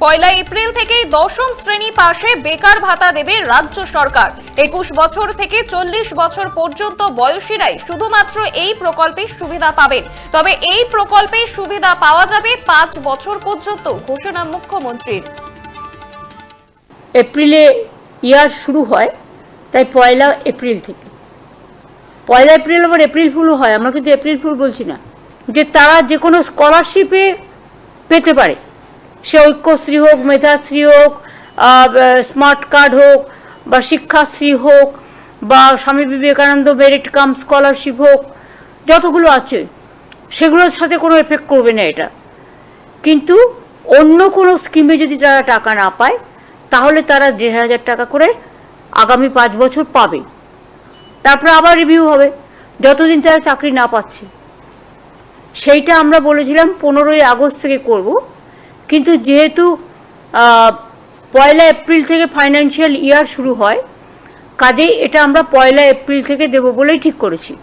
পয়লা April থেকে দশম শ্রেণী পাশে বেকার ভাতা দেবে রাজ্য সরকার। 21 বছর থেকে 40 বছর পর্যন্ত বয়সীরাই শুধুমাত্র এই প্রকল্পের সুবিধা পাবেন। তবে এই প্রকল্পের সুবিধা পাওয়া যাবে 5 বছর পর্যন্ত, ঘোষণা মুখ্যমন্ত্রীর। এপ্রিলে ইয়ার শুরু হয়, তাই পয়লা এপ্রিল থেকে। পয়লা এপ্রিল আবার এপ্রিল ফুলও হয়, আমরা কিন্তু এপ্রিল ফুল বলছি না, যে তারা যে কোনো স্কলারশিপে পেতে পারে, সে ঐক্যশ্রী হোক, মেধাশ্রী হোক, স্মার্ট কার্ড হোক, বা শিক্ষাশ্রী হোক, বা Swami Vivekananda merit cum scholarship হোক, যতগুলো আছে সেগুলোর সাথে কোনো এফেক্ট করবে না এটা। কিন্তু অন্য কোনো স্কিমে যদি তারা টাকা না পায়, তাহলে তারা 1,500 টাকা করে আগামী 5 বছর পাবে। তারপরে আবার রিভিউ হবে যতদিন তারা চাকরি না পাচ্ছে। সেইটা আমরা বলেছিলাম 15ই আগস্ট থেকে করব, কিন্তু যেহেতু পয়লা এপ্রিল থেকে ফাইন্যান্সিয়াল ইয়ার শুরু হয়, কাজেই এটা আমরা পয়লা এপ্রিল থেকে দেব বলেই ঠিক করেছি।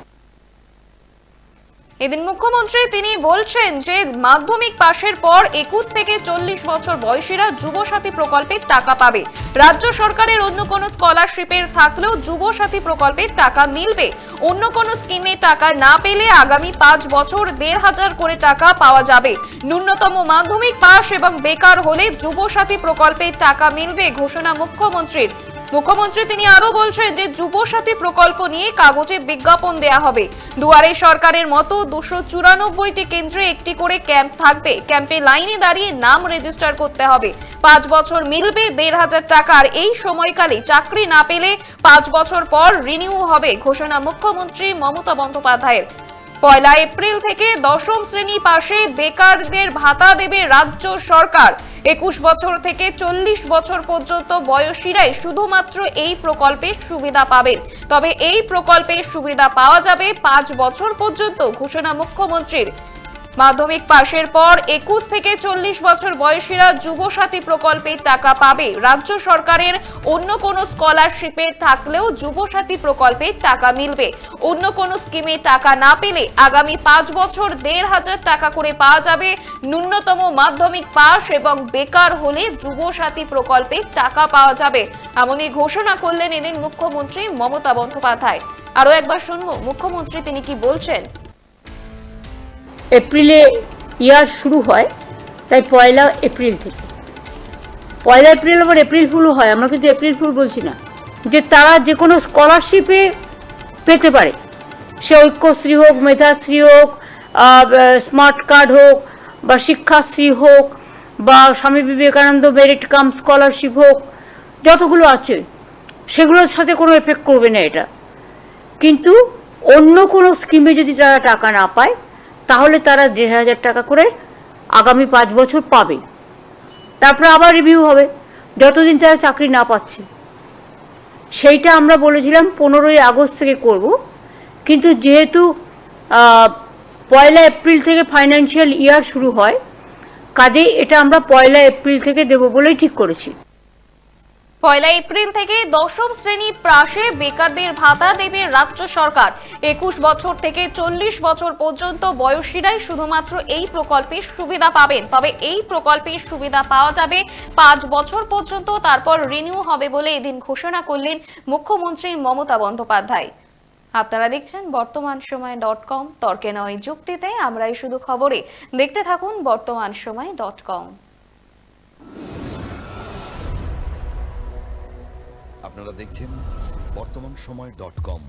এদিন মুখ্যমন্ত্রী তিনি বলছেন যে মাধ্যমিক পাশের পর 21 থেকে 40 বছর বয়সীরা যুবসাথী প্রকল্পের টাকা পাবে। রাজ্য সরকারের অন্য কোনো স্কলারশিপের থাকলেও যুবসাথী প্রকল্পের টাকা মিলবে। অন্য কোনো স্কিমে টাকা না পেলে আগামী 5 বছর 1,500 করে টাকা পাওয়া যাবে। ন্যূনতম মাধ্যমিক পাশ এবং বেকার হলে যুবসাথী প্রকল্পের টাকা মিলবে, ঘোষণা মুখ্যমন্ত্রীর। মুখ্যমন্ত্রী তিনি আরো বলছেন যে যুবসাথী প্রকল্প নিয়ে কাগজে বিজ্ঞাপন দেয়া হবে। দুয়ারে সরকারের মতো 294টি কেন্দ্রে একটি করে ক্যাম্প থাকবে। ক্যাম্পে লাইনে দাঁড়িয়ে নাম রেজিস্টার করতে হবে। 5 বছর মিলবে 1,500 টাকার। এই সময়কালে চাকরি না পেলে 5 বছর পর রিনিউ হবে, ঘোষণা মুখ্যমন্ত্রী মমতা বন্দ্যোপাধ্যায়ের। পয়লা এপ্রিল থেকে দশম শ্রেণী পাশে বেকারদের ভাতা দেবে রাজ্য সরকার। 21 বছর থেকে 40 বছর পর্যন্ত বয়সীরাই শুধুমাত্র এই প্রকল্পের সুবিধা পাবেন। তবে এই প্রকল্পের সুবিধা পাওয়া যাবে 5 বছর পর্যন্ত, ঘোষণা মুখ্যমন্ত্রীর। মাধ্যমিক পাশের পর 21 থেকে 40 বছর বয়সীরা যুবসাথী প্রকল্পের টাকা পাবে। রাজ্য সরকারের অন্য কোনো স্কলারশিপে থাকলেও যুবসাথী প্রকল্পের টাকা মিলবে। অন্য কোনো স্কিমে টাকা না পেলে আগামী 5 বছর 1,500 টাকা করে পাওয়া যাবে। ন্যূনতম মাধ্যমিক পাশ এবং বেকার হলে যুবসাথী প্রকল্পের টাকা পাওয়া যাবে, এমনই ঘোষণা করলেন এদিন মুখ্যমন্ত্রী মমতা বন্দ্যোপাধ্যায়। আরো একবার শুনবো মুখ্যমন্ত্রী তিনি কি বলছেন। এপ্রিলে ইয়ার শুরু হয়, তাই পয়লা এপ্রিল থেকে। পয়লা এপ্রিল আবার এপ্রিল ফুলও হয়, আমরা কিন্তু এপ্রিল ফুল বলছি না, যে তারা যে কোনো স্কলারশিপে পেতে পারে, সে ঐক্যশ্রী হোক, মেধাশ্রী হোক, স্মার্ট কার্ড হোক, বা শিক্ষাশ্রী হোক, বা Swami Vivekananda merit cum scholarship হোক, যতগুলো আছে সেগুলোর সাথে কোনো এফেক্ট করবে না এটা। কিন্তু অন্য কোনো স্কিমে যদি তারা টাকা না পায়, তাহলে তারা 1,500 টাকা করে আগামী 5 বছর পাবে। তারপরে আবার রিভিউ হবে যতদিন তারা চাকরি না পাচ্ছে। সেইটা আমরা বলেছিলাম 15ই আগস্ট থেকে করব, কিন্তু যেহেতু পয়লা এপ্রিল থেকে ফাইন্যান্সিয়াল ইয়ার শুরু হয়, কাজেই এটা আমরা পয়লা এপ্রিল থেকে দেব বলেই ঠিক করেছি। পয়লা এপ্রিল থেকে দশম শ্রেণী পাশে বেকারদের ভাতা দেবে রাজ্য সরকার। 21 বছর থেকে 40 বছর পর্যন্ত বয়সীরাই শুধুমাত্র এই প্রকল্পের সুবিধা পাবেন। তবে এই প্রকল্পের সুবিধা পাওয়া যাবে 5 বছর পর্যন্ত, তারপর রিনিউ হবে বলে এদিন ঘোষণা করলেন মুখ্যমন্ত্রী মমতা বন্দ্যোপাধ্যায়। আপনারা দেখছেন বর্তমান সময় .com, তর্কে নয় যুক্তিতে আমরাই শুধু খবরে। দেখতে থাকুন বর্তমান সময় .com। আপনারা দেখছেন বর্তমান সময় .com।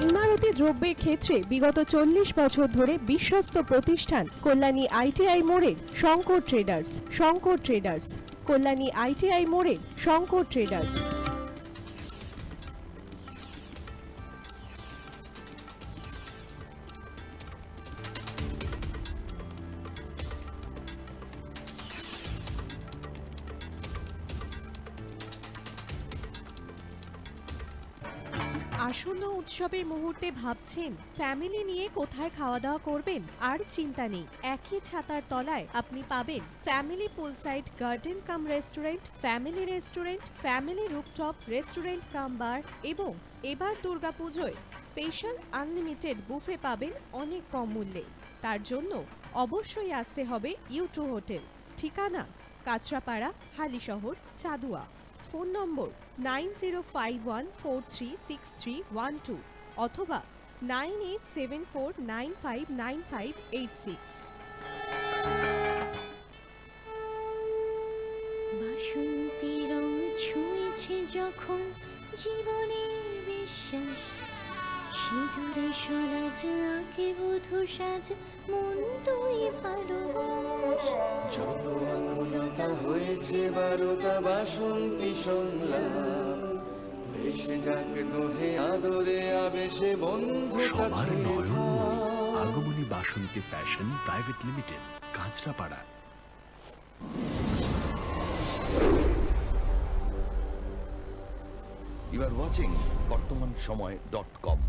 ইমারতি দ্রব্যের ক্ষেত্রে বিগত 40 বছর ধরে বিশ্বস্ত প্রতিষ্ঠান কল্যাণী ITI মোড়ের শঙ্কর ট্রেডার্স, কল্যাণী ITI মোড়ের শঙ্কর ট্রেডার্স। আসন্ন উৎসবের মুহূর্তে ভাবছেন ফ্যামিলি নিয়ে কোথায় খাওয়া দাওয়া করবেন? আর চিন্তা নেই, একই ছাতার তলায় আপনি পাবেন family poolside garden cum restaurant, family rooftop restaurant cum bar এবং এবার দুর্গাপুজোয় স্পেশাল আনলিমিটেড বুফে পাবেন অনেক কম মূল্যে। তার জন্য অবশ্যই আসতে হবে U2 হোটেল। ঠিকানা কাঁচরাপাড়া, হালিশহর, চাদুয়া। ফোন নম্বর 9051436312 অথবা 9874959586। বাসন্তী রং ছুঁয়েছে যখন জীবনের বিশ্বাস, সিঁদুরে সরাজ আঁকে বধূ সাজ, মন তুই ভালোবাস। যত আকুলতা হয়েছে বারোটা বাসন্তী সংলাপ, ভেসে যাক দোহে আদরে আবেশে বন্ধু সবার Nayanmoni Agomoni Basanti fashion private limited, Kanchrapara. You are watching বর্তমান সময়.com